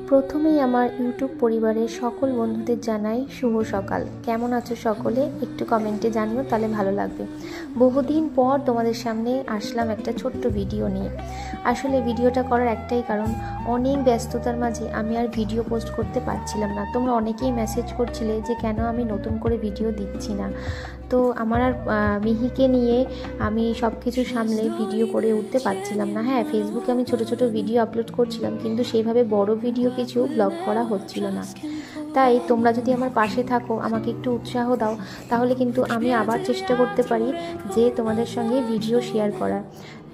প্রথমেই আমার ইউটিউব পরিবারের সকল বন্ধুদের জানাই শুভ সকাল। কেমন আছো সকলে? একটু কমেন্টে জানিও, তাহলে ভালো লাগবে। বহুদিন পর তোমাদের সামনে আসলাম একটা ছোট্ট ভিডিও নিয়ে। আসলে ভিডিওটা করার একটাই কারণ, অনেক ব্যস্ততার মাঝে আমি আর ভিডিও পোস্ট করতে পারছিলাম না। তোমরা অনেকেই মেসেজ করছিলে যে কেন আমি নতুন করে ভিডিও দিচ্ছি না। তো আমার আর মিহিকে নিয়ে আমি সব কিছু সামলে ভিডিও করে উঠতে পারছিলাম না। হ্যাঁ, ফেসবুকে আমি ছোট ছোট ভিডিও আপলোড করছিলাম, কিন্তু সেইভাবে বড় ভিডিও কিছু ব্লগ করা হচ্ছিল না। তাই তোমরা যদি আমার পাশে থাকো, আমাকে একটু উৎসাহ দাও, তাহলে কিন্তু আমি আবার চেষ্টা করতে পারি যে তোমাদের সঙ্গে ভিডিও শেয়ার করার।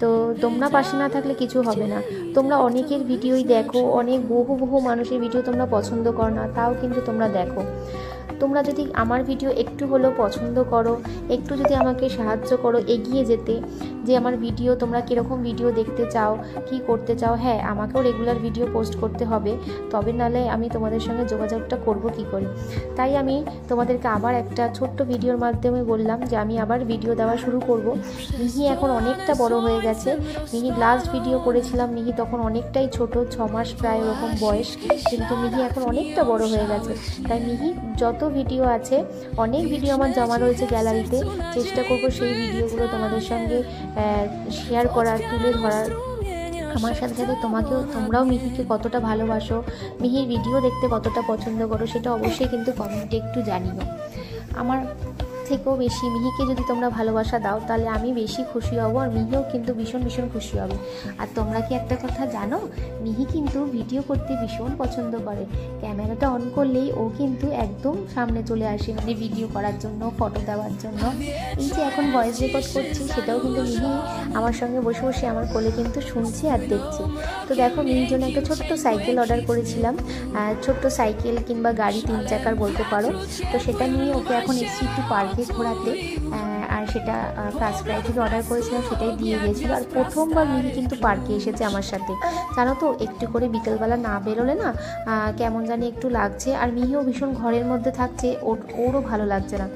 তো তোমরা পাশে না থাকলে কিছু হবে না। তোমরা অনেকের ভিডিওই দেখো, অনেক বহু মানুষের ভিডিও তোমরা পছন্দ করো না, তাও কিন্তু তোমরা দেখো। তোমরা যদি আমার ভিডিও একটু হলেও পছন্দ করো, একটু যদি আমাকে সাহায্য করো এগিয়ে যেতে, যে আমার ভিডিও তোমরা কীরকম ভিডিও দেখতে চাও, কি করতে চাও। হ্যাঁ, আমাকেও রেগুলার ভিডিও পোস্ট করতে হবে, তবে নাহলে আমি তোমাদের সঙ্গে যোগাযোগটা করব কি করে। তাই আমি তোমাদেরকে আবার একটা ছোট্ট ভিডিওর মাধ্যমে বললাম যে আমি আবার ভিডিও দেওয়া শুরু করব। মিহি এখন অনেকটা বড় হয়ে গেছে। মিহি লাস্ট ভিডিও করেছিলাম, মিহি তখন অনেকটাই ছোট, 6 মাস প্রায় ওরকম বয়স, কিন্তু মিহি এখন অনেকটা বড় হয়ে গেছে। তাই মিহি যত ভিডিও আছে, অনেক ভিডিও আমার জমা রয়েছে গ্যালারিতে, চেষ্টা করব সেই ভিডিওগুলো তোমাদের সঙ্গে শেয়ার করার, তুলে ধরার। আমার সাথে সাথে তোমরাও মিহিকে কতটা ভালোবাসো, মিহির ভিডিও দেখতে কতটা পছন্দ করো, সেটা অবশ্যই কিন্তু কমেন্টে একটু জানিও। আমার থেকেও বেশি মিহিকে যদি তোমরা ভালোবাসা দাও, তাহলে আমি বেশি খুশি হব, আর মিহিও কিন্তু ভীষণ খুশি হবে। আর তোমরা কি একটা কথা জানো, মিহি কিন্তু ভিডিও করতে ভীষণ পছন্দ করে। ক্যামেরাটা অন করলেই ও কিন্তু একদম সামনে চলে আসে, মানে ভিডিও করার জন্য, ফটো দেওয়ার জন্য। এই যে এখন ভয়েস রেকর্ড করছি, সেটাও কিন্তু মিহি আমার সঙ্গে বসে বসে আমার কোলে কিন্তু শুনছি আর দেখছি। তো দেখো, মিহির জন্য একটা ছোট্ট সাইকেল অর্ডার করেছিলাম, ছোট্ট সাইকেল কিংবা গাড়ি 3 চাকার বলতে পারো। তো সেটা নিয়ে ওকে এখন এসছি একটু পার্কে ঘোরাতে, আর সেটা ফার্স্ট ক্রাই থেকে অর্ডার করেছিলাম, সেটাই দিয়ে গিয়েছিল। আর প্রথমবার মিহি কিন্তু পার্কে এসেছে আমার সাথে। জানো তো, একটু করে বিকেলবেলা না বেরোলে না কেমন জানি একটু লাগছে। আর মিহিও ভীষণ ঘরের মধ্যে থাকছে, ওরও ভালো লাগছে না।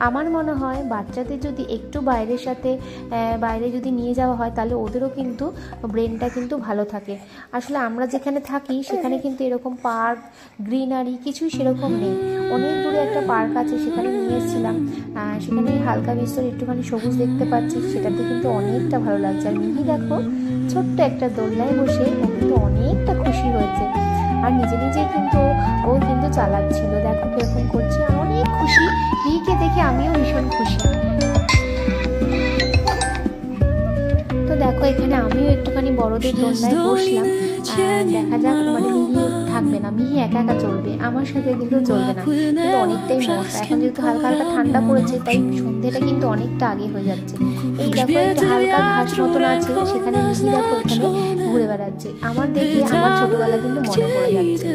আমার মনে হয় বাচ্চাদের যদি একটু বাইরে যদি নিয়ে যাওয়া হয়, তাহলে ওদেরও কিন্তু ব্রেনটা কিন্তু ভালো থাকে। আসলে আমরা যেখানে থাকি সেখানে কিন্তু এরকম পার্ক, গ্রিনারি কিছুই সেরকম নেই। অনেক দূরে একটা পার্ক আছে, সেখানে নিয়ে এসেছিলাম। সেখানে হালকা বিস্তর একটুখানি সবুজ দেখতে পাচ্ছি, সেটাতে কিন্তু অনেকটা ভালো লাগছে। আর মিহি দেখো, ছোট্ট একটা দোলনায় বসে ও কিন্তু অনেকটা খুশি হয়েছে, আর নিজেই কিন্তু ও কিন্তু চালাচ্ছিল। দেখো কিরকম করছে, আর অনেক খুশি। মিহিকে দেখে আমিও ভীষণ খুশি। তো দেখো, এখানে আমিও একটুখানি বড়দের দোলনায় বসলাম। দেখা যাক, মানে মিহি থাকবে না, মিহি একা চলবে, আমার সাথে কিন্তু চলবে না। কিন্তু অনেকটাই মশা, এখন যেহেতু হালকা ঠান্ডা পড়েছে, তাই সন্ধ্যেটা কিন্তু অনেকটা আগে হয়ে যাচ্ছে। এই দেখো, একটা হালকা ঘাস মতন আছে, সেখানে মিহি দেখো এখানে ঘুরে বেড়াচ্ছে। আমার দেখে আমার ছোটবেলা কিন্তু মনে পড়ে যাচ্ছে।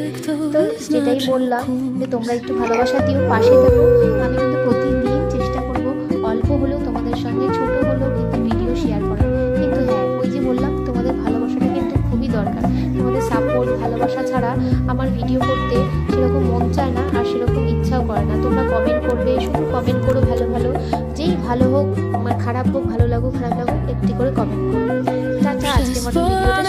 তো যেটাই বললাম, যে তোমরা একটু ভালোবাসা দিও, পাশে থাকো। আমি কিন্তু প্রতিদিন চেষ্টা করব অল্প হলেও তোমাদের সঙ্গে, ছোট হলেও কিন্তু ভিডিও শেয়ার করার। কিন্তু হ্যাঁ, ওই যে বললাম, তোমাদের ভালোবাসাটা কিন্তু খুবই দরকার। তোমাদের সাপোর্ট, ভালোবাসা ছাড়া আমার ভিডিও করতে সেরকম মন চায় না, আর সেরকম ইচ্ছাও করে না। তোমরা কমেন্ট করবে, শুধু কমেন্ট করো ভালো, যেই ভালো হোক, আমার খারাপ হোক, ভালো লাগুক, একটি করে কমেন্ট করো। টাটা, আজকের মতো ভিডিওটা